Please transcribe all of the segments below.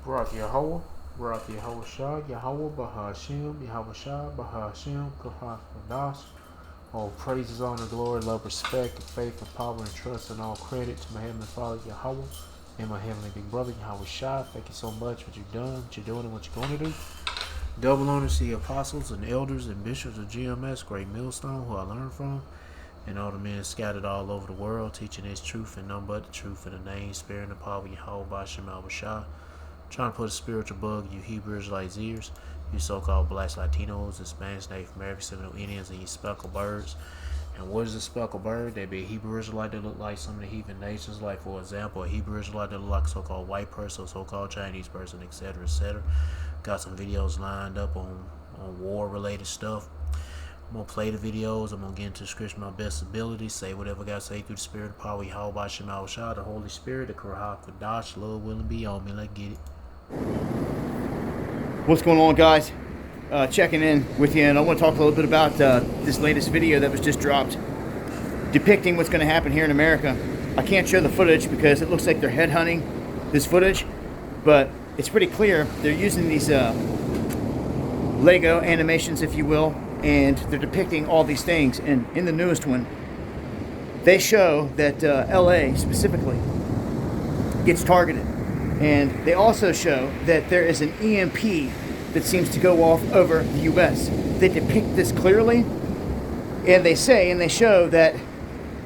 Barak Yahweh, Barak Yahweh Shah, Yahweh Bahashim, Yahweh Shah, Bahashim, Kahak Dash. All praises, honor, glory, love, respect, and faith, and power, and trust, and all credit to my Heavenly Father, Yahweh, and my Heavenly Big Brother, Yahweh Shah. Thank you so much for what you've done, what you're doing, and what you're going to do. Double honor to the apostles and elders and bishops of GMS, great millstone, who I learned from, and all the men scattered all over the world, teaching His truth and none but the truth in the name, spirit, and the power of Yahweh Bashem Al Bashar. Trying to put a spiritual bug in you Hebrew Israelites' ears, you so-called blacks, Latinos, and Spanish, Native Americans, Seminole Indians, and you speckled birds. And what is a speckled bird? They be a Hebrew Israelite that look like some of the heathen nations, like for example, a Hebrew Israelite that look like a so-called white person, or so-called Chinese person, etc., etc. Got some videos lined up on war-related stuff. I'm going to play the videos. I'm going to get into the scripture my best ability, say whatever I got to say through the spirit, the power, Yahweh, Bashem, Al Shah, the Holy Spirit, the Kurahak, Kadash, love, will, and be on me. Let's get it. What's going on, guys? Checking in with you, and I want to talk a little bit about this latest video that was just dropped depicting what's going to happen here in America. I can't show the footage because it looks like they're headhunting this footage, but it's pretty clear they're using these Lego animations, if you will, and they're depicting all these things. And in the newest one, they show that LA specifically gets targeted. And they also show that there is an EMP that seems to go off over the U.S. They depict this clearly, and they say and they show that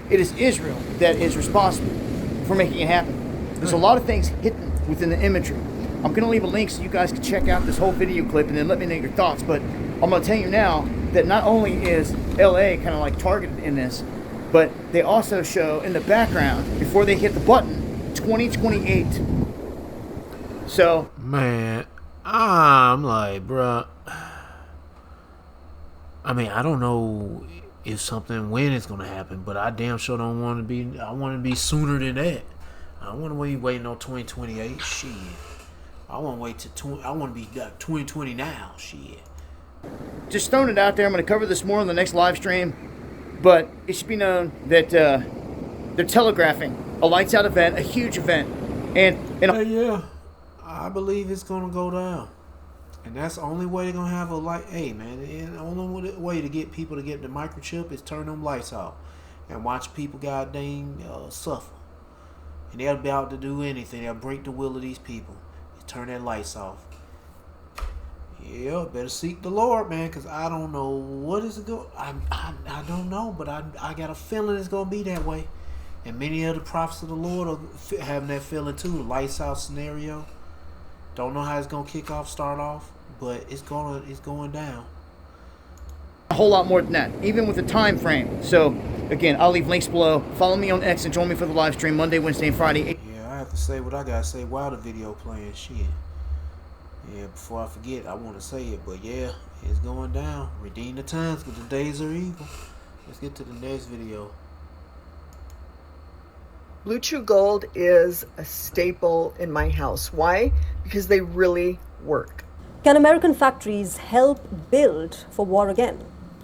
it is Israel that is responsible for making it happen. There's a lot of things hidden within the imagery. I'm going to leave a link so you guys can check out this whole video clip and then let me know your thoughts. But I'm going to tell you now that not only is LA kind of like targeted in this, but they also show in the background, before they hit the button, 2028. So, man, I'm like, bruh. I mean, I don't know if something when it's gonna happen, but I damn sure don't want to be. I want to be sooner than that. I don't want to be waiting on 2028. Shit, I want to wait to I want to be 2020 now. Shit. Just throwing it out there. I'm going to cover this more on the next live stream, but it should be known that they're telegraphing a lights out event, a huge event, and yeah. I believe it's gonna go down, and that's the only way they're gonna have a light. Hey man, the only way to get people to get the microchip is turn them lights off and watch people goddamn suffer. And they'll be out to do anything. They'll break the will of these people. Turn their lights off. Yeah, better seek the Lord, man, because I don't know what is it going. I don't know, but I got a feeling it's gonna be that way. And many of the prophets of the Lord are having that feeling too. The lights out scenario. Don't know how it's gonna start off, but it's going down. A whole lot more than that, even with the time frame. So again, I'll leave links below. Follow me on X and join me for the live stream Monday, Wednesday, and Friday. Yeah, I have to say what I gotta say while the video playing. Shit. Yeah, before I forget, I want to say it, but yeah, it's going down. Redeem the times, because the days are evil. Let's get to the next video. Blue Chew Gold is a staple in my house. Why? Because they really work. Can American factories help build for war again?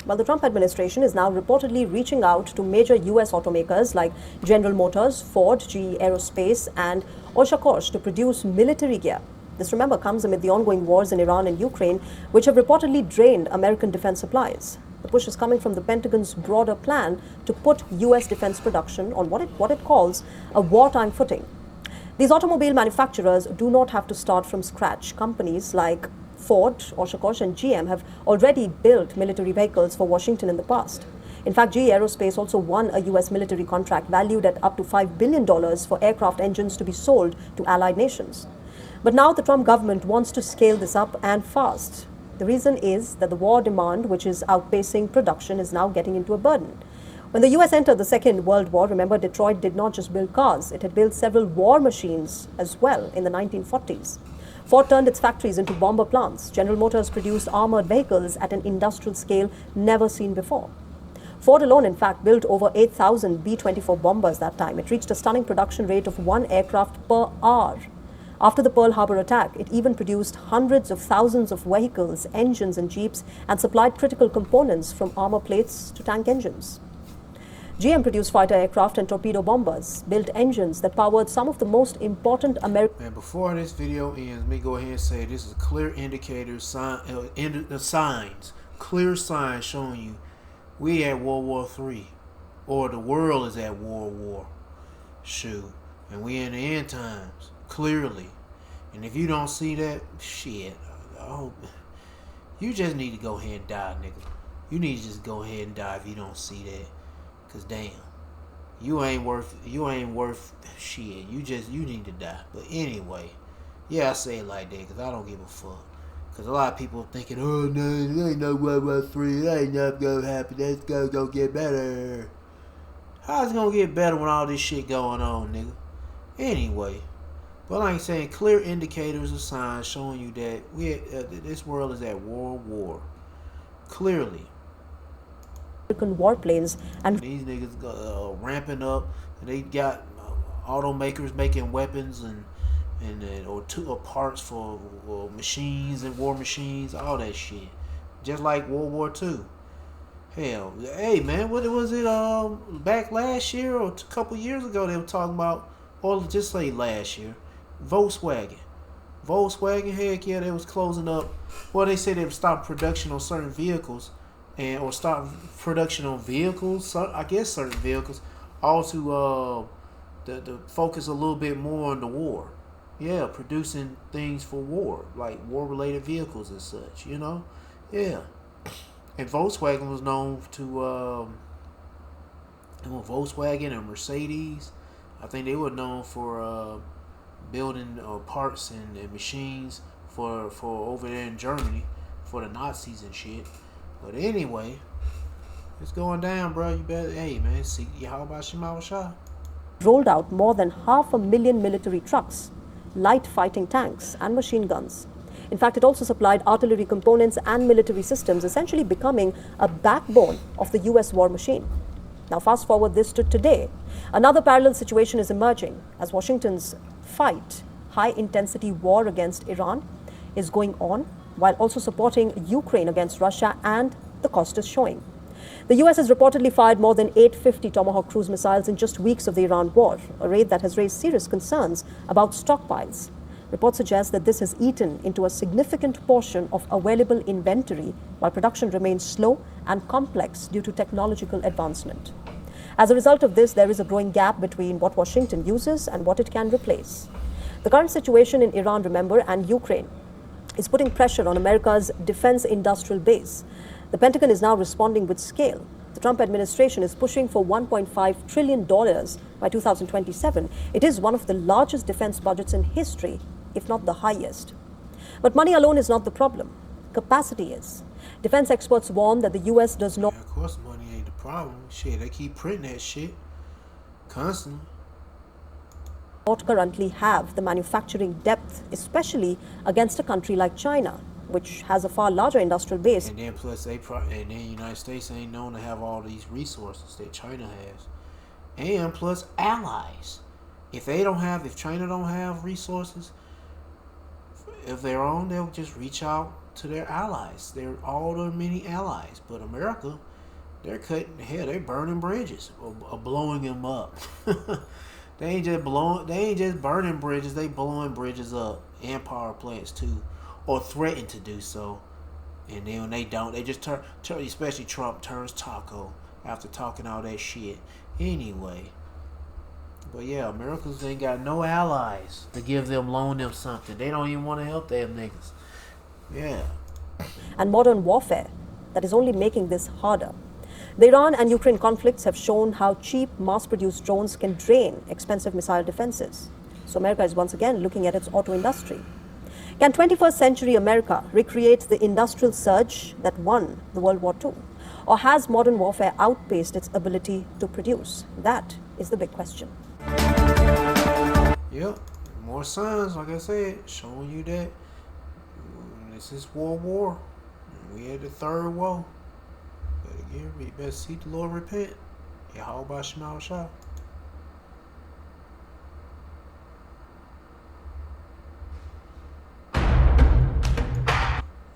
Well, the Trump administration is now reportedly reaching out to major U.S. automakers like General Motors, Ford, GE Aerospace, and Oshkosh to produce military gear. This, remember, comes amid the ongoing wars in Iran and Ukraine, which have reportedly drained American defense supplies. The push is coming from the Pentagon's broader plan to put U.S. defense production on what it calls a wartime footing. These automobile manufacturers do not have to start from scratch. Companies like Ford, Oshkosh, and GM have already built military vehicles for Washington in the past. In fact, GE Aerospace also won a U.S. military contract valued at up to $5 billion for aircraft engines to be sold to allied nations. But now the Trump government wants to scale this up, and fast. The reason is that the war demand, which is outpacing production, is now getting into a burden. When the U.S. entered the Second World War, remember, Detroit did not just build cars. It had built several war machines as well in the 1940s. Ford turned its factories into bomber plants. General Motors produced armored vehicles at an industrial scale never seen before. Ford alone, in fact, built over 8,000 B-24 bombers that time. It reached a stunning production rate of 1 aircraft per hour. After the Pearl Harbor attack, it even produced hundreds of thousands of vehicles, engines, and jeeps, and supplied critical components from armor plates to tank engines. GM produced fighter aircraft and torpedo bombers, built engines that powered some of the most important American. And before this video ends, let me go ahead and say this is a clear indicator, signs, clear signs showing you we at World War III, or the world is at World War. Shoot, and we in the end times, clearly. And if you don't see that, shit, you just need to go ahead and die, nigga. You need to just go ahead and die if you don't see that. Cause damn, you ain't worth shit. You need to die. But anyway, yeah, I say it like that cause I don't give a fuck. Cause a lot of people thinking, oh no, there ain't no World War III. That ain't nothing gonna happen. That's gonna get better. How's it gonna get better when all this shit going on, nigga? Anyway, but like I'm saying, clear indicators or signs showing you that this world is at war. Clearly. American warplanes and these niggas ramping up. And they got automakers making weapons or parts for machines and war machines, all that shit. Just like World War II. Hell, hey man, what was it back last year or a couple years ago they were talking about, or just say last year, Volkswagen, heck yeah, they was closing up. Well, they said they would stop production on certain vehicles or stop production on vehicles, so I guess certain vehicles, all to focus a little bit more on the war. Yeah, producing things for war, like war-related vehicles and such, you know? Yeah. And Volkswagen was known to, Volkswagen and Mercedes, I think they were known for building parts and machines for over there in Germany for the Nazis and shit. But anyway, it's going down, bro. You better, hey man, see how about Shah? rolled out more than 500,000 military trucks, light fighting tanks, and machine guns. In fact, it also supplied artillery components and military systems, essentially becoming a backbone of the US war machine. Now, fast forward this to today. Another parallel situation is emerging as Washington's high-intensity war against Iran is going on, while also supporting Ukraine against Russia, and the cost is showing. The US has reportedly fired more than 850 Tomahawk cruise missiles in just weeks of the Iran war, a raid that has raised serious concerns about stockpiles. Reports suggest that this has eaten into a significant portion of available inventory, while production remains slow and complex due to technological advancement. As a result of this, there is a growing gap between what Washington uses and what it can replace. The current situation in Iran, remember, and Ukraine is putting pressure on America's defense industrial base. The Pentagon is now responding with scale. The Trump administration is pushing for $1.5 trillion by 2027. It is one of the largest defense budgets in history, if not the highest. But money alone is not the problem. Capacity is. Defense experts warn that the US does not. Yeah, of course, money ain't the problem. Shit, they keep printing that shit constantly. Not currently have the manufacturing depth, especially against a country like China, which has a far larger industrial base. And then plus the United States ain't known to have all these resources that China has. And plus allies. If China don't have resources of their own, they'll just reach out to their allies. They're all their many allies. But America, they're burning bridges or blowing them up. They ain't just burning bridges, they blowing bridges up, and power plants too, or threaten to do so. And then when they don't, they just turn, especially Trump turns taco after talking all that shit. Anyway, but yeah, Americans ain't got no allies to loan them something. They don't even want to help them niggas. Yeah. And modern warfare that is only making this harder. The Iran and Ukraine conflicts have shown how cheap mass-produced drones can drain expensive missile defenses. So America is once again looking at its auto industry. Can 21st century America recreate the industrial surge that won the World War II? Or has modern warfare outpaced its ability to produce? That is the big question. Yep, more signs, like I said, showing you that this is World War. We had the third woe. But again, we better seek the Lord, repent. How about Shah?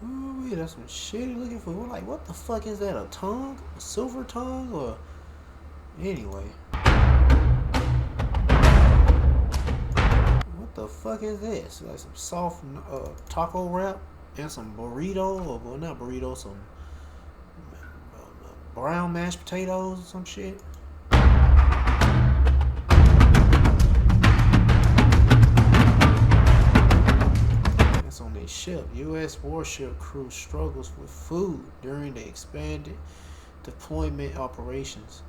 Ooh, that's some shit he looking for. We're like, what the fuck is that? A tongue? A silver tongue? Or Anyway. What the fuck is this? Like some soft taco wrap and some burrito, or well, not burrito, some brown mashed potatoes or some shit. That's on their ship. U.S. warship crew struggles with food during the expanded deployment operations.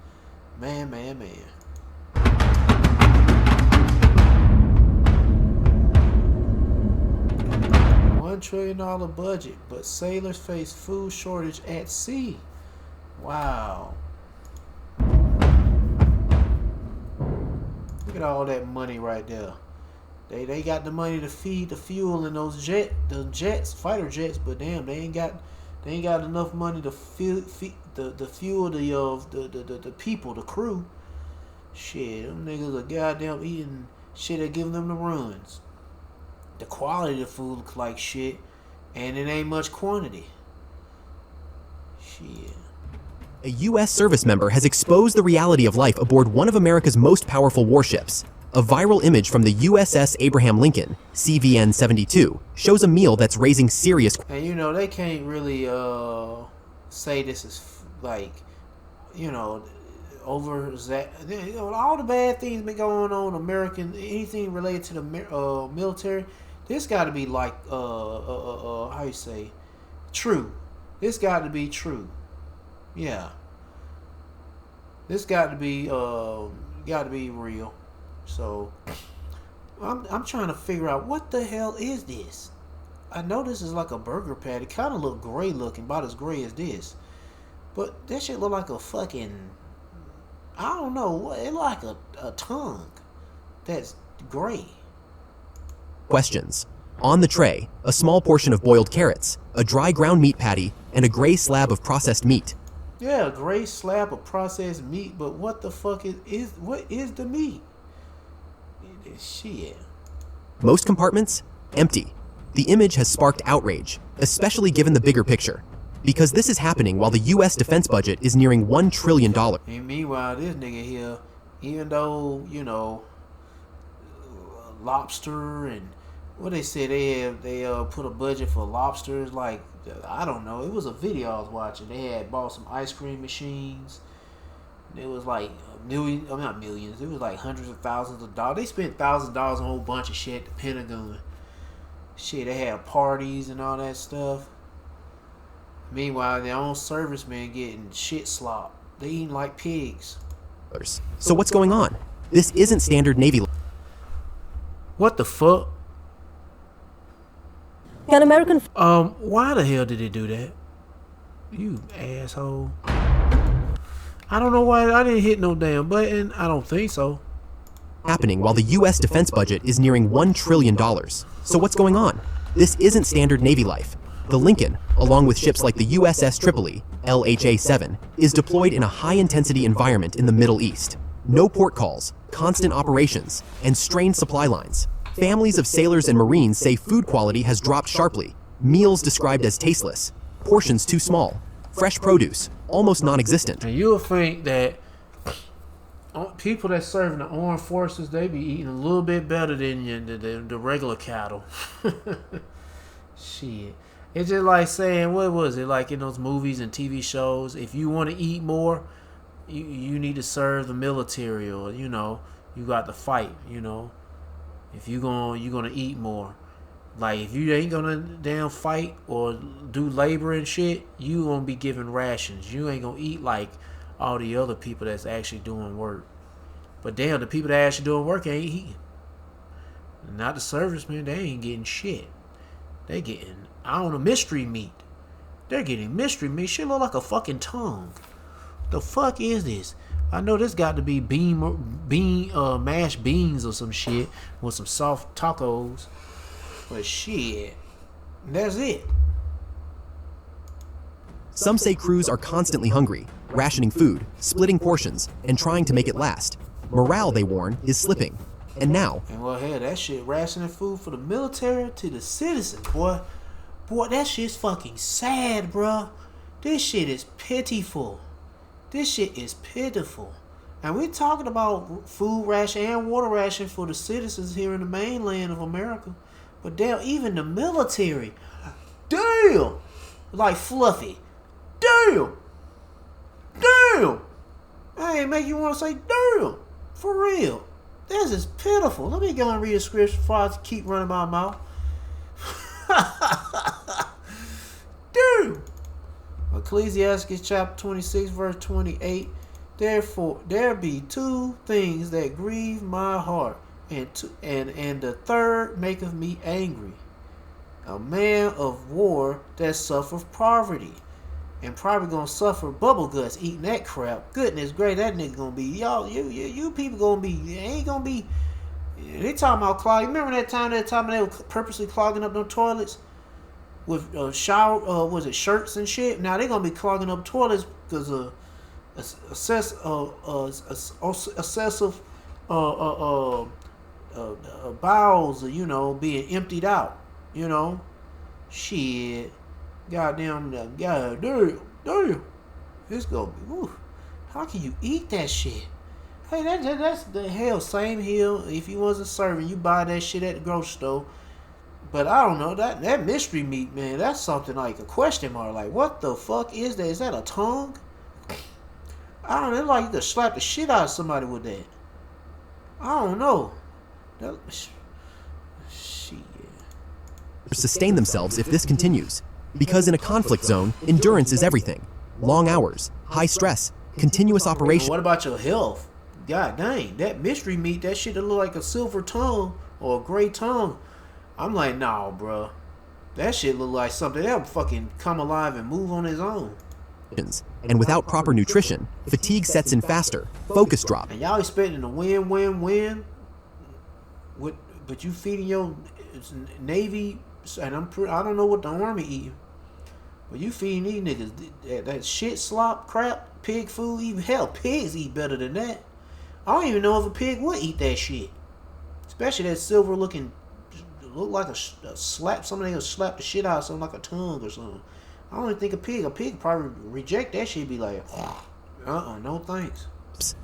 Man. $1 trillion budget, but sailors face food shortage at sea. Wow. Look at all that money right there. They got the money to feed the fuel in those fighter jets, but damn, they ain't got enough money to fuel the people, the crew. Shit, them niggas are goddamn eating shit that giving them the runs. The quality of the food looks like shit, and it ain't much quantity. Shit. A U.S. service member has exposed the reality of life aboard one of America's most powerful warships. A viral image from the USS Abraham Lincoln, CVN-72, shows a meal that's raising serious... And you know, they can't really say this is like, you know, over that. You know, all the bad things been going on American, anything related to the military. This got to be like how you say, true. This got to be true. Yeah. This got to be real. So I'm trying to figure out what the hell is this. I know this is like a burger patty. Kind of look gray looking, about as gray as this. But that shit look like a fucking, I don't know, it look like a tongue that's gray. Questions. On the tray, a small portion of boiled carrots, a dry ground meat patty, and a gray slab of processed meat. Yeah, a gray slab of processed meat, but what the fuck what is the meat? Shit. Most compartments, empty. The image has sparked outrage, especially given the bigger picture, because this is happening while the U.S. defense budget is nearing $1 trillion. And meanwhile, this nigga here, even though, you know, lobster and what they said, they put a budget for lobsters, like, I don't know, it was a video I was watching. They had bought some ice cream machines. It was like millions, not millions, it was like hundreds of thousands of dollars. They spent thousands of dollars on a whole bunch of shit at the Pentagon. Shit, they had parties and all that stuff. Meanwhile, their own servicemen getting shit slop. They eating like pigs. So what's going on? This isn't standard Navy. What the fuck? Can American... Why the hell did they do that? You asshole. I don't know why I didn't hit no damn button. I don't think so. Happening while the U.S. defense budget is nearing $1 trillion. So what's going on? This isn't standard Navy life. The Lincoln, along with ships like the USS Tripoli, LHA-7, is deployed in a high-intensity environment in the Middle East. No port calls, constant operations, and strained supply lines. Families of sailors and Marines say food quality has dropped sharply. Meals described as tasteless. Portions too small. Fresh produce, almost non-existent. And you'll think that people that serve in the armed forces, they be eating a little bit better than the regular cattle. Shit. It's just like saying, what was it, like in those movies and TV shows, if you want to eat more, you need to serve the military, or, you know, you got to fight, you know. If you're gonna eat more. Like, if you ain't gonna damn fight or do labor and shit, you gonna be given rations. You ain't gonna eat like all the other people that's actually doing work. But damn, the people that actually doing work ain't eating. Not the servicemen, they ain't getting shit. They getting, I don't know, mystery meat. They're getting mystery meat. Shit look like a fucking tongue. The fuck is this? I know this got to be mashed beans or some shit with some soft tacos. But shit, that's it. Some say crews are constantly hungry, rationing food, splitting portions, and trying to make it last. Morale, they warn, is slipping. And now... And well, hell, that shit rationing food for the military to the citizens, boy. Boy, that shit's fucking sad, bruh. This shit is pitiful. This shit is pitiful. And we're talking about food ration and water ration for the citizens here in the mainland of America. But damn, even the military, damn, like Fluffy, damn, damn. I ain't make you want to say damn, for real. This is pitiful. Let me go and read a scripture before I keep running my mouth. Damn. Ecclesiastes chapter 26 verse 28. Therefore there be two things that grieve my heart, and the third maketh me angry. A man of war that suffereth poverty, and probably gonna suffer bubble guts eating that crap. Goodness gracious, that nigga gonna be, y'all, you people gonna be, ain't gonna be. They talking about clogging. Remember that time they were purposely clogging up them toilets with was it shirts and shit? Now they gonna be clogging up toilets because of excessive bowels, being emptied out. Shit, goddamn, damn. It's gonna be. Whew. How can you eat that shit? Hey, that's the hell. Same hill. If you wasn't serving, you buy that shit at the grocery store. But I don't know, that mystery meat, man, that's something like a question mark. Like, what the fuck is that? Is that a tongue? I don't know. It's like you could slap the shit out of somebody with that. I don't know. Shit. Sustain themselves if this continues. Because in a conflict zone, endurance is everything. Long hours, high stress, continuous operation. What about your health? God dang, that mystery meat, that shit that look like a silver tongue or a gray tongue. I'm like, nah, bro. That shit look like something that'll fucking come alive and move on its own. And without proper nutrition, fatigue sets in faster, focus drop. And y'all expecting to win, but you feeding your Navy, and I don't know what the Army eating, but you feeding these niggas that shit slop crap, pig food. Even hell, pigs eat better than that. I don't even know if a pig would eat that shit, especially that silver looking. Look like a slap. Somebody will slap the shit out of something like a tongue or something. I don't even think a pig probably reject that shit. Be like, no thanks.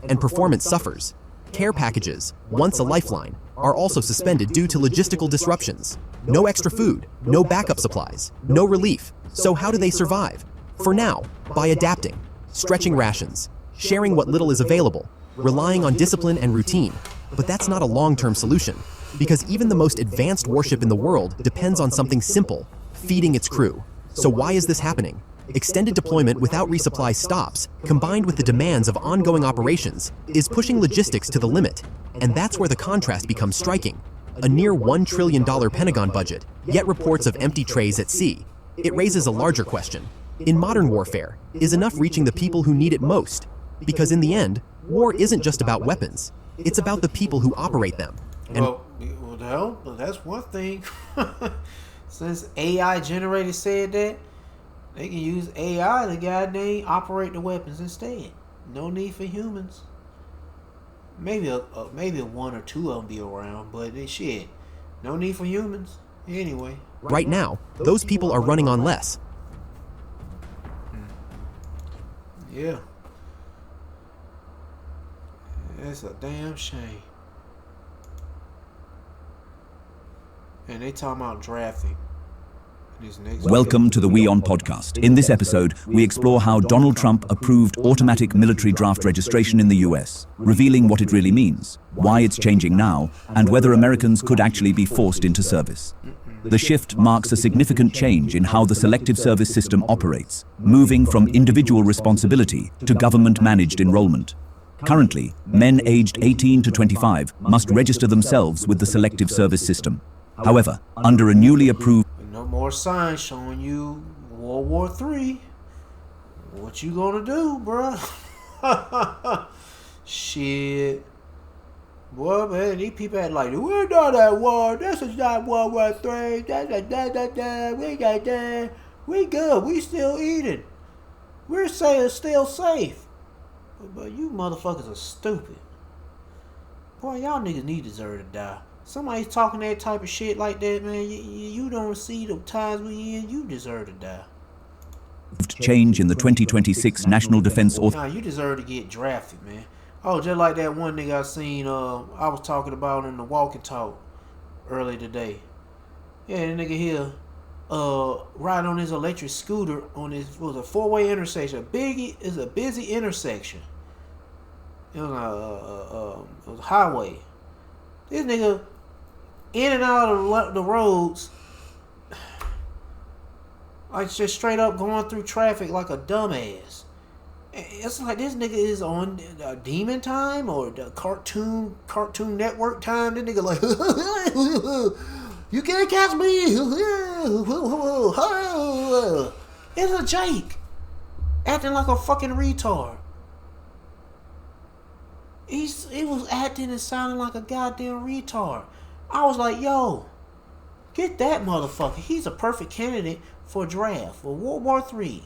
And performance suffers. Care packages, once a lifeline, are also suspended due to logistical disruptions. No extra food, no backup supplies, no relief. So how do they survive? For now, by adapting, stretching rations, sharing what little is available, relying on discipline and routine. But that's not a long-term solution, because even the most advanced warship in the world depends on something simple, feeding its crew. So why is this happening? Extended deployment without resupply stops, combined with the demands of ongoing operations, is pushing logistics to the limit. And that's where the contrast becomes striking. A near $1 trillion Pentagon budget, yet reports of empty trays at sea. It raises a larger question. In modern warfare, is enough reaching the people who need it most? Because in the end, war isn't just about weapons. It's about the people who operate them. And well, that's one thing. Since AI generated said that, they can use AI to goddamn operate the weapons instead. No need for humans. Maybe a one or two of them be around, but shit, no need for humans. Anyway. Right now, those people are running on less. Yeah. It's a damn shame. And they talking about drafting. Welcome to the We On podcast. In this episode, we explore how Donald Trump approved automatic military draft registration in the US, revealing what it really means, why it's changing now, and whether Americans could actually be forced into service. The shift marks a significant change in how the selective service system operates, moving from individual responsibility to government-managed enrollment. Currently, men aged 18 to 25 must register themselves with the selective service system. However, under a newly approved no more signs showing you World War III. What you gonna do, bruh? Shit. Boy, man, these people act like, we're not at war. This is not World War III. We got that. We good. We still eating. We're saying still safe. But you motherfuckers are stupid. Boy, y'all niggas deserve to die. Somebody's talking that type of shit like that, man. You don't see the times we in. You deserve to die. Change in the 2026 National Defense Nah, you deserve to get drafted, man. Oh, just like that one nigga I seen, I was talking about in the walk and talk earlier today. Yeah, that nigga here, riding on his electric scooter on this, was a four-way intersection. It's a busy intersection. It was a highway. This nigga in and out of the roads, like just straight up going through traffic like a dumbass. It's like this nigga is on demon time or the Cartoon Network time. This nigga like, you can't catch me. It's a Jake acting like a fucking retard. He was acting and sounding like a goddamn retard. I was like, yo, get that motherfucker. He's a perfect candidate for a draft for World War III.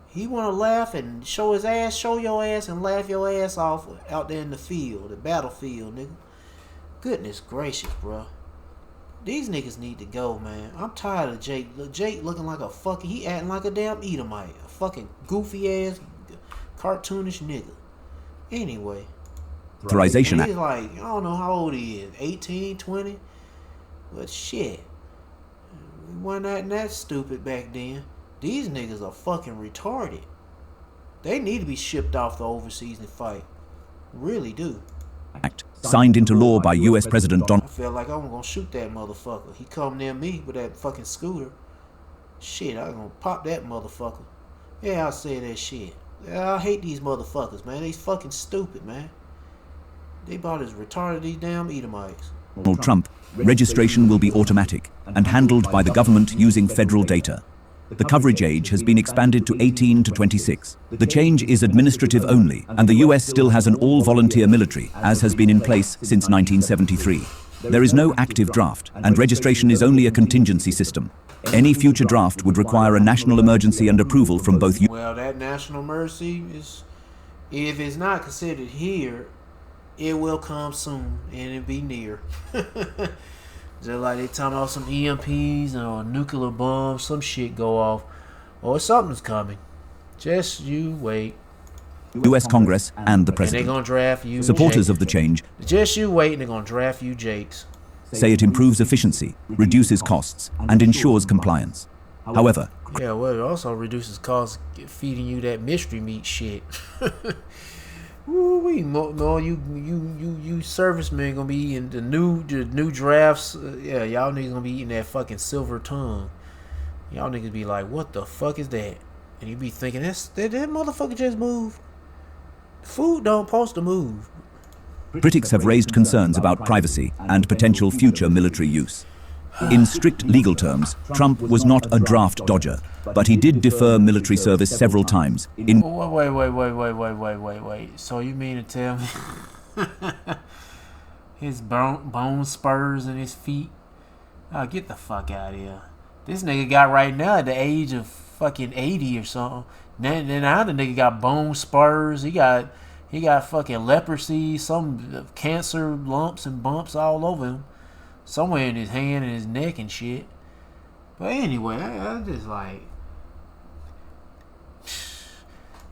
He want to laugh and show his ass, show your ass, and laugh your ass off out there in the field, the battlefield, nigga. Goodness gracious, bro. These niggas need to go, man. I'm tired of Jake. Jake looking like a fucking, he acting like a damn Edomite. A fucking goofy ass, cartoonish nigga. Anyway. Authorization He's like, I don't know how old he is, 18, 20? But shit. We wasn't acting that stupid back then. These niggas are fucking retarded. They need to be shipped off the overseas and fight. Really do. Act, signed into law by U.S. President Donald. I feel like I'm gonna shoot that motherfucker. He come near me with that fucking scooter. Shit, I'm gonna pop that motherfucker. Yeah, I say that shit. Yeah, I hate these motherfuckers, man. They fucking stupid, man. They about as retarded these damn Edomites. Donald Trump, registration will be automatic and handled by the government using federal data. The coverage age has been expanded to 18 to 26. The change is administrative only, and the US still has an all-volunteer military, as has been in place since 1973. There is no active draft, and registration is only a contingency system. Any future draft would require a national emergency and approval from both U.S. Well, that national emergency is, if it's not considered here, it will come soon, and it'll be near. Just like they talking about some EMPs or nuclear bombs, some shit go off, or something's coming. Just you wait. U.S. Congress and the And President. they're gonna draft you. Supporters of the change Just you wait, and they're gonna draft you, Jakes. say it improves efficiency, reduces costs, and ensures compliance. However, Yeah, well, it also reduces costs feeding you that mystery meat shit. Woo-wee, no, you servicemen gonna be eating the new drafts. Yeah, y'all niggas gonna be eating that fucking silver tongue. Y'all niggas be like, what the fuck is that? And you be thinking, that motherfucker just moved. Food don't supposed to move. critics have raised concerns about privacy and potential future military use. In strict legal terms, Trump was not a draft dodger, but he did defer military service several times. Wait. So you mean to tell me his bone spurs in his feet? Oh, get the fuck out of here. This nigga got right now at the age of fucking 80 or something. Now the nigga got bone spurs. He got fucking leprosy, some cancer lumps and bumps all over him. Somewhere in his hand and his neck and shit. But anyway, I just like...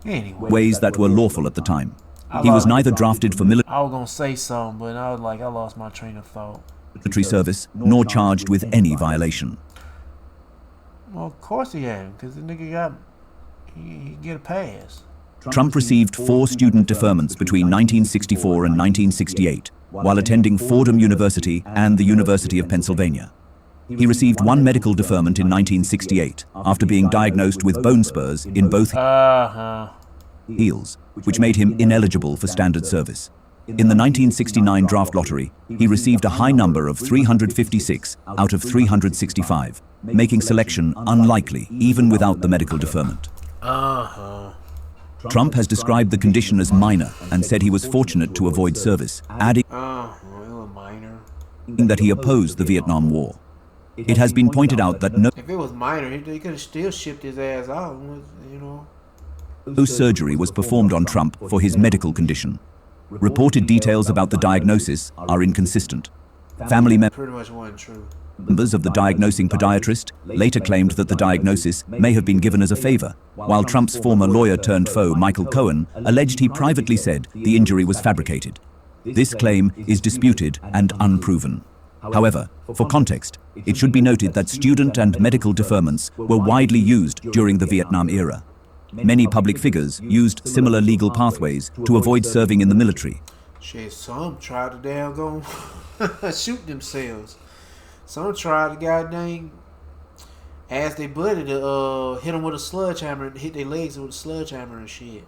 Anyway. Ways that were lawful at the time. He was neither drafted for I was gonna say something, but I was like, I lost my train of thought. military service, nor charged with any violation. Well, of course he had, because the nigga he get a pass. Trump received 4 student deferments between 1964 and 1968, while attending Fordham University and the University of Pennsylvania. He received 1 medical deferment in 1968 after being diagnosed with bone spurs in both heels, which made him ineligible for standard service. In the 1969 draft lottery, he received a high number of 356 out of 365, making selection unlikely even without the medical deferment. Trump has described the condition as minor and said he was fortunate to avoid service, adding that he opposed the Vietnam War. It has been pointed out that no If it was minor, he could have still shipped his ass out, you know. surgery was performed on Trump for his medical condition. Reported details about the diagnosis are inconsistent. Family members Pretty much wasn't true. Members of the diagnosing podiatrist later claimed that the diagnosis may have been given as a favor, while Trump's former lawyer-turned-foe Michael Cohen alleged he privately said the injury was fabricated. This claim is disputed and unproven. However, for context, it should be noted that student and medical deferments were widely used during the Vietnam era. Many public figures used similar legal pathways to avoid serving in the military. Shit, some tried to damn go shoot themselves. Some tried to goddamn ask their buddy to hit them with a sledgehammer and hit their legs with a sledgehammer and shit.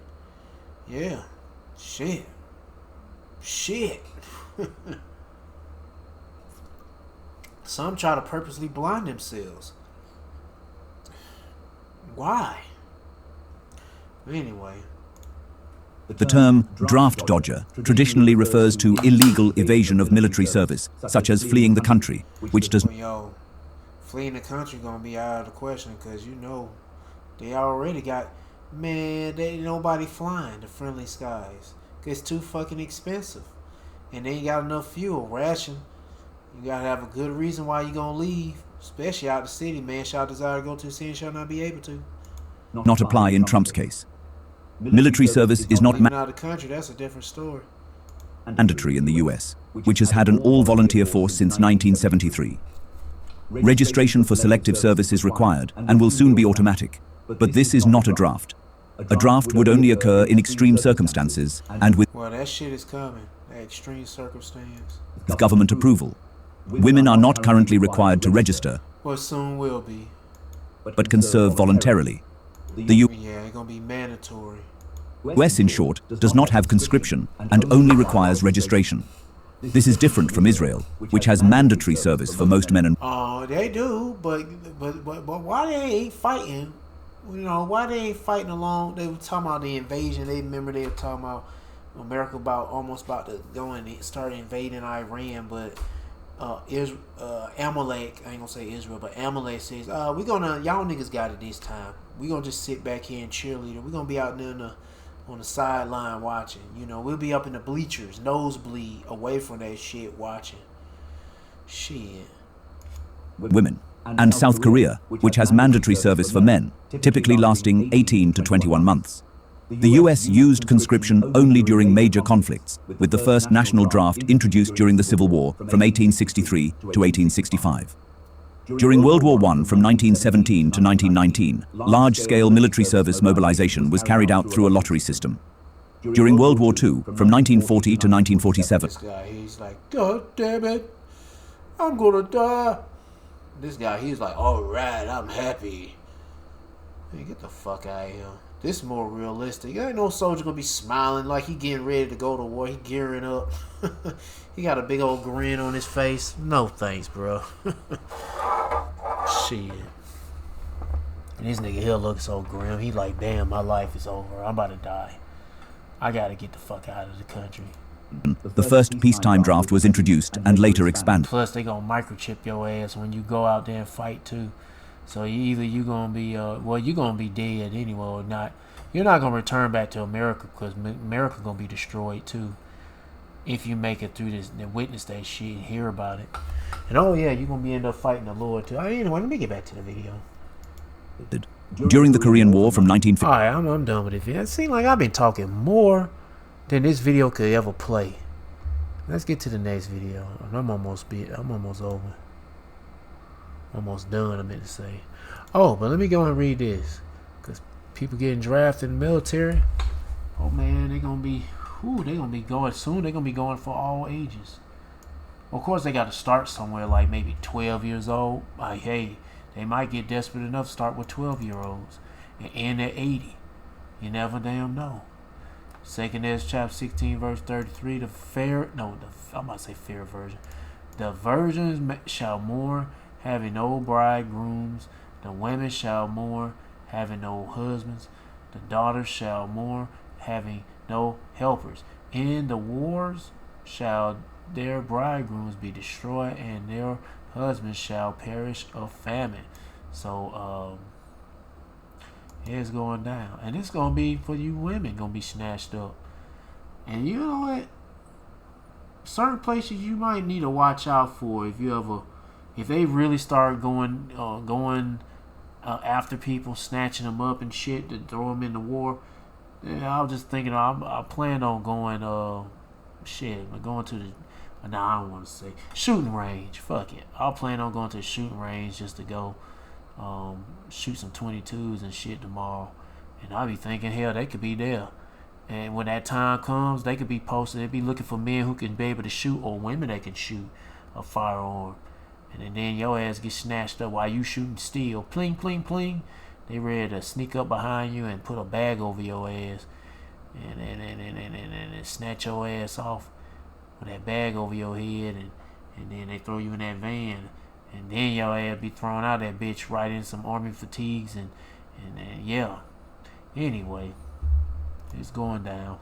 Yeah. Shit. Some try to purposely blind themselves. Why? Anyway. The term draft dodger traditionally refers to illegal evasion of military service, such as fleeing the country, which does Yo, fleeing the country gonna be out of the question because you know they already got, man, they ain't nobody flying the friendly skies. It's too fucking expensive. And they ain't got enough fuel, ration. You gotta have a good reason why you gonna leave, especially out the city, man. Shall desire to go to the city and shall not be able to. not apply in Trump's case. Military service is not Leaving out of the country, that's a different story. mandatory in the US, which has had an all-volunteer force since 1973. Registration for selective service is required and will soon be automatic, but this is not a draft. A draft would only occur in extreme circumstances and with Well, that shit is coming. That extreme circumstance. government approval. Women are not currently required to register, Well, soon will be. but can serve voluntarily. The Yeah, it's gonna be mandatory. US, in short, does not have conscription and only requires registration. This is different from Israel, which has mandatory service for most men and They do, but why they ain't fighting? You know, why they ain't fighting along? They were talking about the invasion. They remember they were talking about America almost about to go and start invading Iran, but Amalek, I ain't gonna say Israel, but Amalek says, y'all niggas got it this time. We gonna just sit back here and cheerleader. We gonna be out there on the sideline watching. You know, we'll be up in the bleachers, nosebleed, away from that shit watching. Shit. women, and South Korea, which has mandatory service for men, typically lasting 18 to 21 months. The US used conscription only during major conflicts, with the first national draft introduced during the Civil War from 1863 to 1865. During World War I from 1917 to 1919, large-scale military service mobilization was carried out through a lottery system. During World War II from 1940 to 1947, This guy, he's like, God damn it, I'm gonna die. This guy, he's like, all right, I'm happy. Hey, get the fuck out of here. This is more realistic. Ain't no soldier gonna be smiling like he getting ready to go to war. He gearing up. He got a big old grin on his face. No thanks, bro. Shit. And this nigga here looks so grim. He like, damn, my life is over. I'm about to die. I gotta get the fuck out of the country. the first peacetime draft was introduced and later expanded. Plus, they gonna microchip your ass when you go out there and fight too. So you gonna be you're gonna be dead anyway or not. You're not gonna return back to America because America gonna be destroyed too. If you make it through this and witness that shit and hear about it. And oh yeah, you're gonna be end up fighting the Lord too. Anyway, let me get back to the video. During the Korean War from 1950. Alright, I'm done with this video. It seems like I've been talking more than this video could ever play. Let's get to the next video. I'm almost over. Almost done, I meant to say. Oh, but let me go and read this. Because people getting drafted in the military. Oh man, they're gonna be going soon. They're gonna be going for all ages. Of course, they got to start somewhere like maybe 12 years old. Like, hey, they might get desperate enough to start with 12-year-olds and end at 80. You never damn know. 2nd Ezra chapter 16 verse 33. I'm about to say fair version. The virgins shall mourn, having no bridegrooms. The women shall mourn, having no husbands. The daughters shall mourn, having no helpers. In the wars shall their bridegrooms be destroyed, and their husbands shall perish of famine. So it's going down, and it's gonna be for you women, gonna be snatched up. And you know what? Certain places you might need to watch out for if you ever if they really start going after people, snatching them up and shit to throw them into war, I was just thinking I plan on going going to the, no, I don't want to say shooting range. Fuck it, I'll plan on going to the shooting range just to go shoot some 22s and shit tomorrow. And I'll be thinking, hell, they could be there. And when that time comes, they could be posted. They'd be looking for men who can be able to shoot, or women that can shoot a firearm. And then your ass gets snatched up while you shooting steel. Pling, pling, pling. They ready to sneak up behind you and put a bag over your ass. And snatch your ass off with that bag over your head. And then they throw you in that van. And then your ass be thrown out that bitch right in some army fatigues. And yeah. Anyway, it's going down.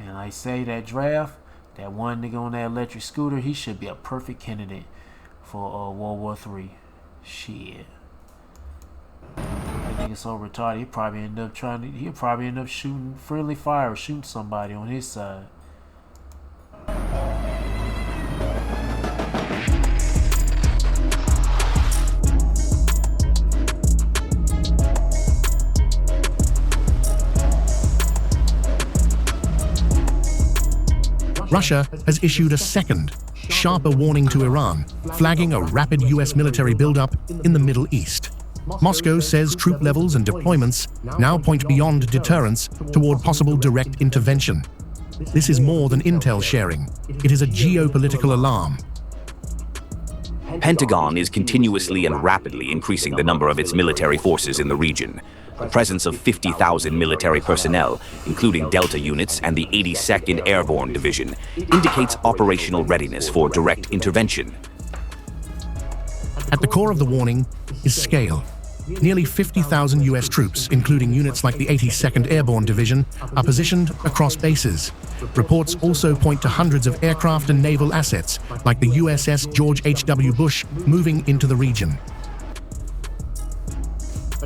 And I say that draft, that one nigga on that electric scooter, he should be a perfect candidate for World War III. Shit. That nigga so retarded, he'll probably end up shooting friendly fire, shooting somebody on his side. Russia has issued a second, sharper warning to Iran, flagging a rapid US military buildup in the Middle East. Moscow says troop levels and deployments now point beyond deterrence toward possible direct intervention. This is more than intel sharing. It is a geopolitical alarm. Pentagon is continuously and rapidly increasing the number of its military forces in the region. The presence of 50,000 military personnel, including Delta units and the 82nd Airborne Division, indicates operational readiness for direct intervention. At the core of the warning is scale. Nearly 50,000 US troops, including units like the 82nd Airborne Division, are positioned across bases. Reports also point to hundreds of aircraft and naval assets, like the USS George H.W. Bush, moving into the region.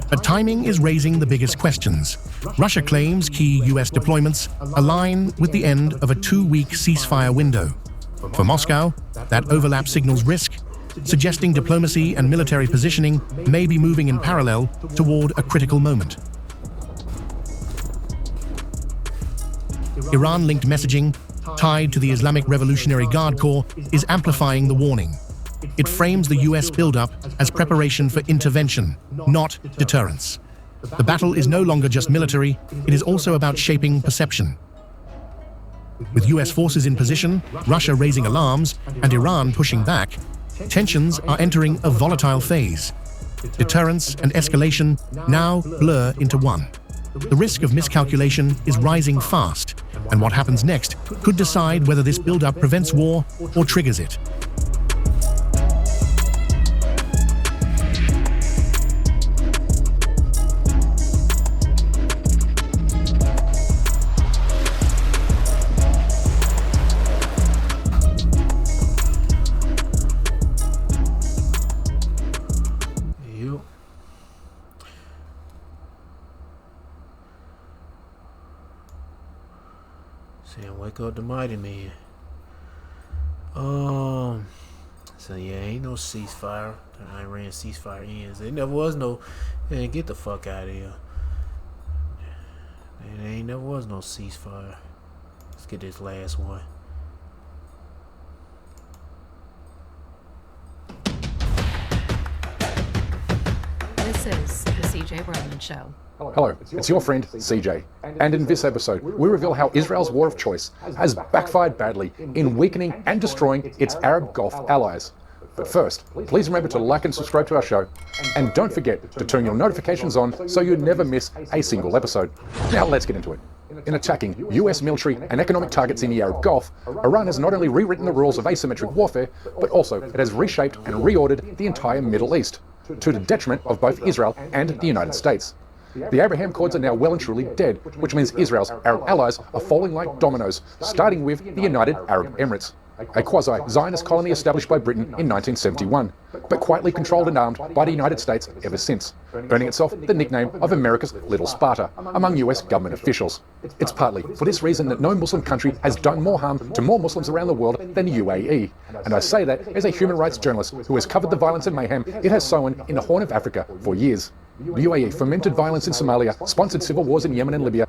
But timing is raising the biggest questions. Russia claims key US deployments align with the end of a 2-week ceasefire window. For Moscow, that overlap signals risk, suggesting diplomacy and military positioning may be moving in parallel toward a critical moment. Iran-linked messaging, tied to the Islamic Revolutionary Guard Corps, is amplifying the warning. It frames the US buildup as preparation for intervention, not deterrence. The battle is no longer just military, it is also about shaping perception. With US forces in position, Russia raising alarms, and Iran pushing back, tensions are entering a volatile phase. Deterrence and escalation now blur into one. The risk of miscalculation is rising fast, and what happens next could decide whether this buildup prevents war or triggers it. Saying wake up the mighty man. So yeah, ain't no ceasefire. The Iran ceasefire ends. There never was no. Man, get the fuck out of here. There ain't never was no ceasefire. Let's get this last one. This is the CJ Berman Show. Hello, it's your friend CJ, and in this episode we reveal how Israel's war of choice has backfired badly in weakening and destroying its Arab Gulf allies. But first, please remember to like and subscribe to our show, and don't forget to turn your notifications on so you never miss a single episode. Now let's get into it. In attacking US military and economic targets in the Arab Gulf, Iran has not only rewritten the rules of asymmetric warfare, but also it has reshaped and reordered the entire Middle East, to the detriment of both Israel and the United States. The Abraham Accords are now well and truly dead, which means Israel's Arab allies are falling like dominoes, starting with the United Arab Emirates. a quasi-Zionist colony established by Britain in 1971, but quietly controlled and armed by the United States ever since, earning itself the nickname of America's Little Sparta among US government officials. It's partly for this reason that no Muslim country has done more harm to more Muslims around the world than the UAE. And I say that as a human rights journalist who has covered the violence and mayhem it has sown in the Horn of Africa for years. The UAE fomented violence in Somalia, sponsored civil wars in Yemen and Libya,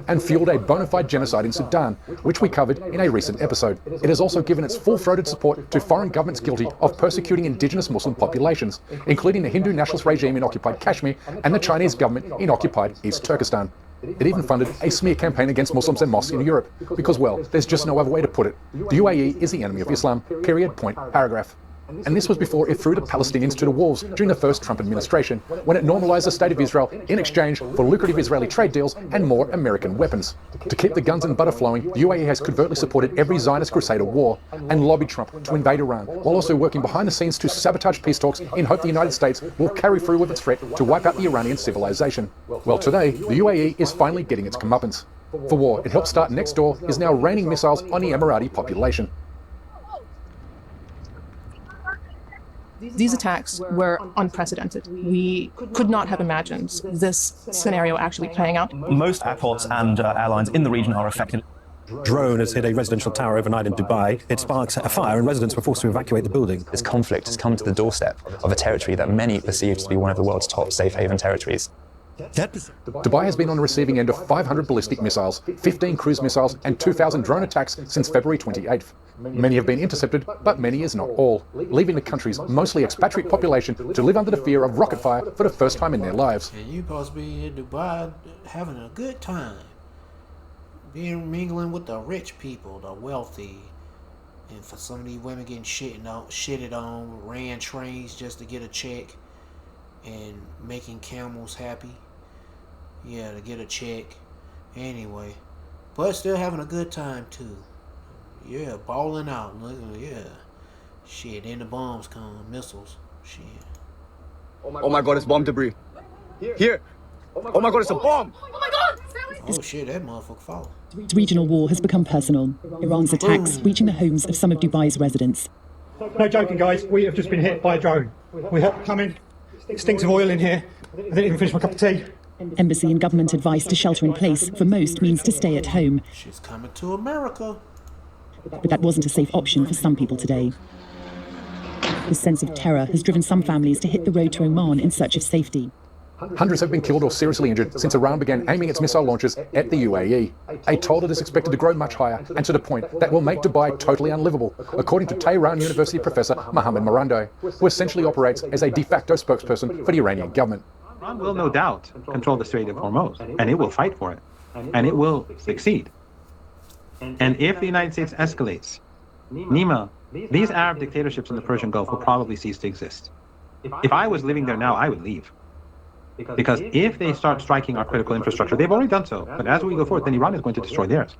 and fueled a bona fide genocide in Sudan, which we covered in a recent episode. It has also given its full-throated support to foreign governments guilty of persecuting indigenous Muslim populations, including the Hindu nationalist regime in occupied Kashmir and the Chinese government in occupied East Turkestan. It even funded a smear campaign against Muslims and mosques in Europe, because, well, there's just no other way to put it. The UAE is the enemy of Islam, period, point, paragraph. And this was before it threw the Palestinians to the wolves during the first Trump administration, when it normalized the state of Israel in exchange for lucrative Israeli trade deals and more American weapons. To keep the guns and butter flowing, the UAE has covertly supported every Zionist crusader war and lobbied Trump to invade Iran, while also working behind the scenes to sabotage peace talks in hope the United States will carry through with its threat to wipe out the Iranian civilization. Well, today, the UAE is finally getting its comeuppance. For war it helped start next door is now raining missiles on the Emirati population. These attacks were unprecedented. We could not have imagined this scenario actually playing out. Most airports and airlines in the region are affected. Drone has hit a residential tower overnight in Dubai. It sparks a fire and residents were forced to evacuate the building. This conflict has come to the doorstep of a territory that many perceive to be one of the world's top safe haven territories. Dubai has been on the receiving end of 500 ballistic missiles, 15 cruise missiles and 2,000 drone attacks since February 28th. Many have been intercepted, but many is not all, leaving the country's mostly expatriate population to live under the fear of rocket fire for the first time in their lives. And you supposed to be in Dubai having a good time, mingling with the rich people, the wealthy, and for some of these women getting shitted on, ran trains just to get a check, and making camels happy. Yeah, to get a check. Anyway. But still having a good time too. Yeah, balling out. Yeah. Shit, then the bombs come. Missiles. Shit. Oh my god, it's bomb debris. Here. Oh my god, it's a bomb. Oh my god. Oh shit, that motherfucker followed. The regional war has become personal. Iran's attacks reaching the homes of some of Dubai's residents. No joking, guys. We have just been hit by a drone. We had it coming. It stinks of oil in here. I didn't even finish my cup of tea. Embassy and government advice to shelter in place for most means to stay at home. She's coming to America. But that wasn't a safe option for some people today. The sense of terror has driven some families to hit the road to Oman in search of safety. Hundreds have been killed or seriously injured since Iran began aiming its missile launches at the UAE. A toll that is expected to grow much higher and to the point that will make Dubai totally unlivable, according to Tehran University professor Mohammad Marando, who essentially operates as a de facto spokesperson for the Iranian government. Iran will no doubt control the Strait of Hormuz, and it will fight for it, and it will succeed. And if the United States escalates, Nima, these Arab dictatorships in the Persian Gulf will probably cease to exist. If I was living there now, I would leave. Because if they start striking our critical infrastructure, they've already done so, but as we go forward, then Iran is going to destroy theirs.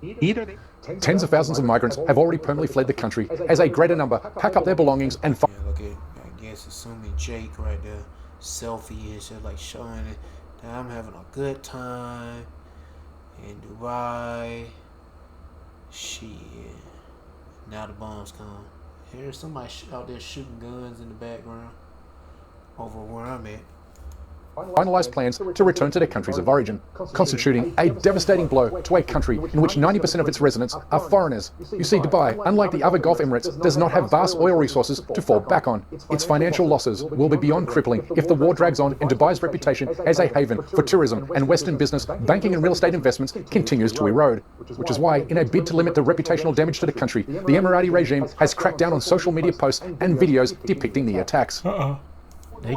Tens of thousands of migrants have already permanently fled the country as a greater number pack up their belongings and yeah, look at, I guess assuming Jake right there, selfie and shit, like showing it that I'm having a good time in Dubai. Shit. Now the bombs come. Here's somebody out there shooting guns in the background over where I'm at. Finalised plans to return to their countries of origin, constituting a devastating blow to a country in which 90% of its residents are foreigners. You see, Dubai, unlike the other Gulf Emirates, does not have vast oil resources to fall back on. Its financial losses will be beyond crippling if the war drags on and Dubai's reputation as a haven for tourism and Western business, banking and real estate investments continues to erode. Which is why, in a bid to limit the reputational damage to the country, the Emirati regime has cracked down on social media posts and videos depicting the attacks. They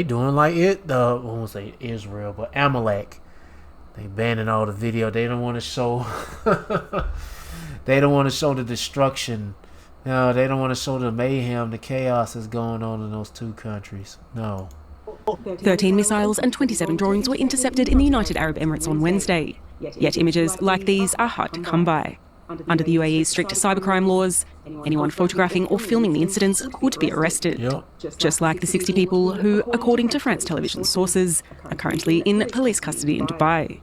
doing like it. I won't say Israel, but Amalek. They banning all the video. They don't want to show. They don't want to show the destruction. No, they don't want to show the mayhem, the chaos that's going on in those two countries. No. 13 missiles and 27 drones were intercepted in the United Arab Emirates on Wednesday. Yet images like these are hard to come by. Under the UAE's strict cybercrime laws, anyone photographing or filming the incidents could be arrested. Yep. Just like the 60 people who, according to France television sources, are currently in police custody in Dubai.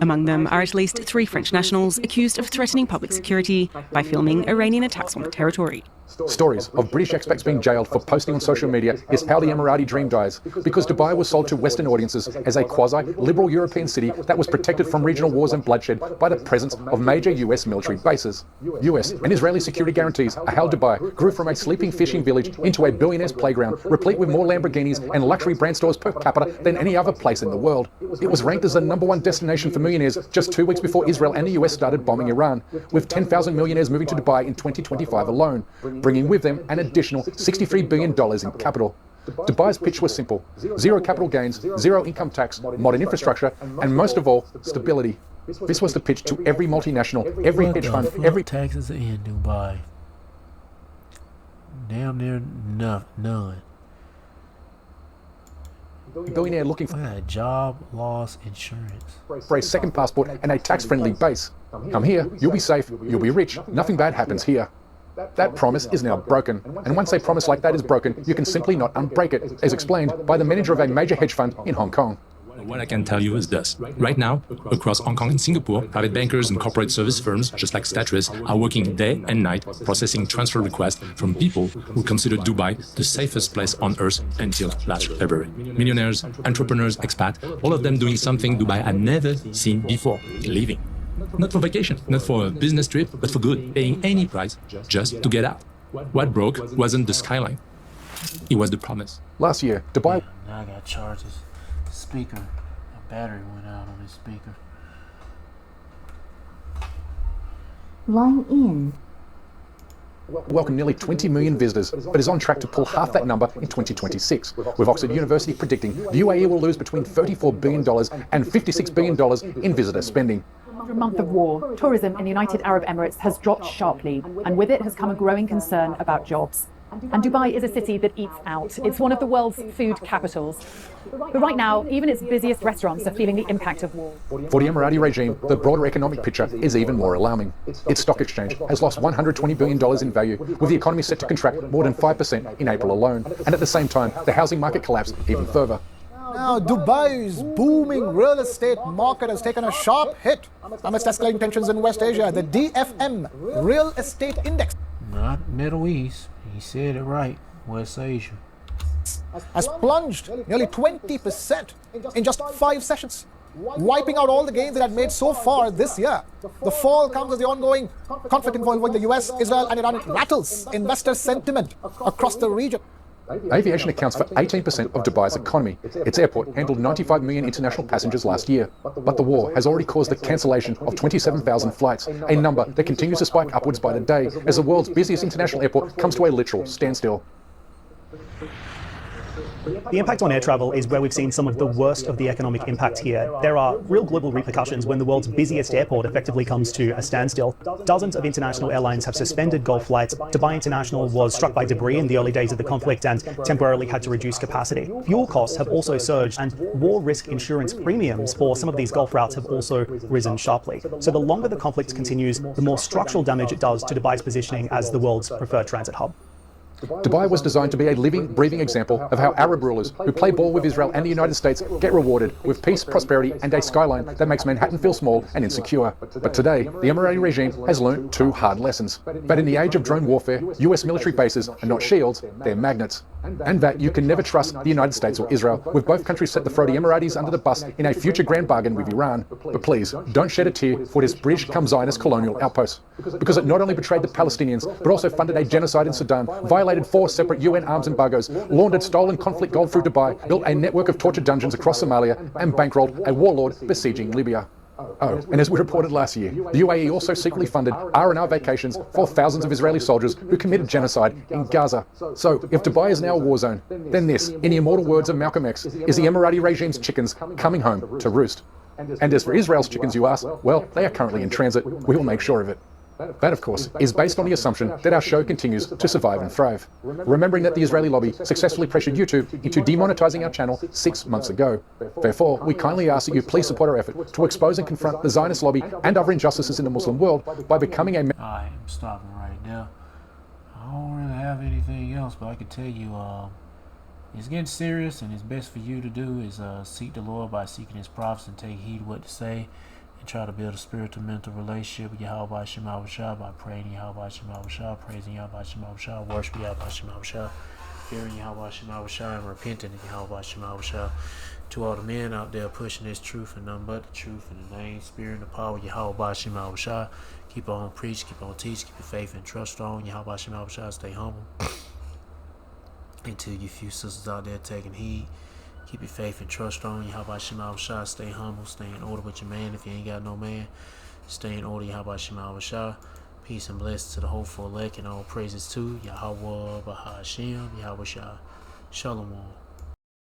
Among them are at least 3 French nationals accused of threatening public security by filming Iranian attacks on the territory. Stories of British expats being jailed for posting on social media is how the Emirati dream dies, because Dubai was sold to Western audiences as a quasi-liberal European city that was protected from regional wars and bloodshed by the presence of major US military bases. US and Israeli security guarantees are how Dubai grew from a sleeping fishing village into a billionaire's playground, replete with more Lamborghinis and luxury brand stores per capita than any other place in the world. It was ranked as the #1 destination for millionaires just 2 weeks before Israel and the US started bombing Iran, with 10,000 millionaires moving to Dubai in 2025 alone, bringing with them an additional $63 billion in capital. Dubai's pitch was simple: zero capital gains, zero income tax, modern infrastructure, and most of all, stability. This was the pitch to every multinational, every hedge fund, every... Taxes in Dubai. Damn near none. Billionaire looking for a job loss insurance, for a second passport and a tax-friendly base. Come here, you'll be safe, you'll be rich, nothing bad happens here. That promise is now broken, and once a promise like that is broken, you can simply not unbreak it, as explained by the manager of a major hedge fund in Hong Kong. What I can tell you is this. Right now, across Hong Kong and Singapore, private bankers and corporate service firms, just like Statris, are working day and night processing transfer requests from people who considered Dubai the safest place on earth until last February. Millionaires, entrepreneurs, expats, all of them doing something Dubai had never seen before, leaving. Not for vacation, not for a business trip, but for good, paying any price just to get out. What broke wasn't the skyline. It was the promise. Last year, Dubai... Now I got charges. Speaker. A battery went out on his speaker. Line in. Welcomed nearly 20 million visitors, but is on track to pull half that number in 2026, with Oxford University predicting the UAE will lose between $34 billion and $56 billion in visitor spending. After a month of war, tourism in the United Arab Emirates has dropped sharply, and with it has come a growing concern about jobs. And Dubai is a city that eats out. It's one of the world's food capitals. But right now, even its busiest restaurants are feeling the impact of war. For the Emirati regime, the broader economic picture is even more alarming. Its stock exchange has lost $120 billion in value, with the economy set to contract more than 5% in April alone. And at the same time, the housing market collapsed even further. Now, Dubai's booming real estate market has taken a sharp hit amidst escalating tensions in West Asia. The DFM Real Estate Index, not Middle East, he said it right, West Asia, has plunged nearly 20% in just 5 sessions, wiping out all the gains it had made so far this year. The fall comes as the ongoing conflict involving the US, Israel and Iran rattles investor sentiment across the region. Aviation accounts for 18% of Dubai's economy. Its airport handled 95 million international passengers last year. But the war has already caused the cancellation of 27,000 flights, a number that continues to spike upwards by the day as the world's busiest international airport comes to a literal standstill. The impact on air travel is where we've seen some of the worst of the economic impact here. There are real global repercussions when the world's busiest airport effectively comes to a standstill. Dozens of international airlines have suspended Gulf flights. Dubai International was struck by debris in the early days of the conflict and temporarily had to reduce capacity. Fuel costs have also surged, and war risk insurance premiums for some of these Gulf routes have also risen sharply. So the longer the conflict continues, the more structural damage it does to Dubai's positioning as the world's preferred transit hub. Dubai was designed to be a living, breathing example of how Arab rulers who play ball with Israel and the United States get rewarded with peace, prosperity, and a skyline that makes Manhattan feel small and insecure. But today, the Emirati regime has learned 2 hard lessons. But in the age of drone warfare, US military bases are not shields, they're magnets. And that you can never trust the United States or Israel, with both countries set to throw the Emiratis under the bus in a future grand bargain with Iran. But please, don't shed a tear for this British-cum-Zionist colonial outpost, because it not only betrayed the Palestinians, but also funded a genocide in Sudan, violated 4 separate UN arms embargoes, laundered stolen conflict gold through Dubai, built a network of torture dungeons across Somalia, and bankrolled a warlord besieging Libya. Oh, and as we reported last year, the UAE also secretly funded R&R vacations for thousands of Israeli soldiers who committed genocide in Gaza. So, if Dubai is now a war zone, then this, in the immortal words of Malcolm X, is the Emirati regime's chickens coming home to roost. And as for Israel's chickens, you ask, well, they are currently in transit. We will make sure of it. That, of course, is based on the assumption that our show continues to survive and thrive. Remembering that the Israeli lobby successfully pressured YouTube into demonetizing our channel 6 months ago. Therefore, we kindly ask that you please support our effort to expose and confront the Zionist lobby and other injustices in the Muslim world by becoming a... I am stopping right now. I don't really have anything else, but I can tell you, it's getting serious, and it's best for you to do is seek the Lord by seeking His prophets and take heed what to say. and try to build a spiritual mental relationship with Yahweh Shema Shah by praying Yahweh Shema Shah, praising Yahweh Shema Shah, worshiping Yahweh Shema Shah, fearing Yahweh Shema Shah, and repenting of Yahweh Shema Shah. To all the men out there pushing this truth and nothing but the truth in the name, spirit, and the power of Yahweh Shema Shah. Keep on preach, keep on teach, keep your faith and trust on Yahweh Shema Shah. Stay humble. And to you few sisters out there taking heed, keep your faith and trust on Yahweh Shema Shah. Stay humble, stay in order with your man. If you ain't got no man, stay in order, Yahweh Shema Shah. Peace and blessings to the hopeful elect, and all praises to Yahweh Bahashem, Yahweh Shah. Shalom.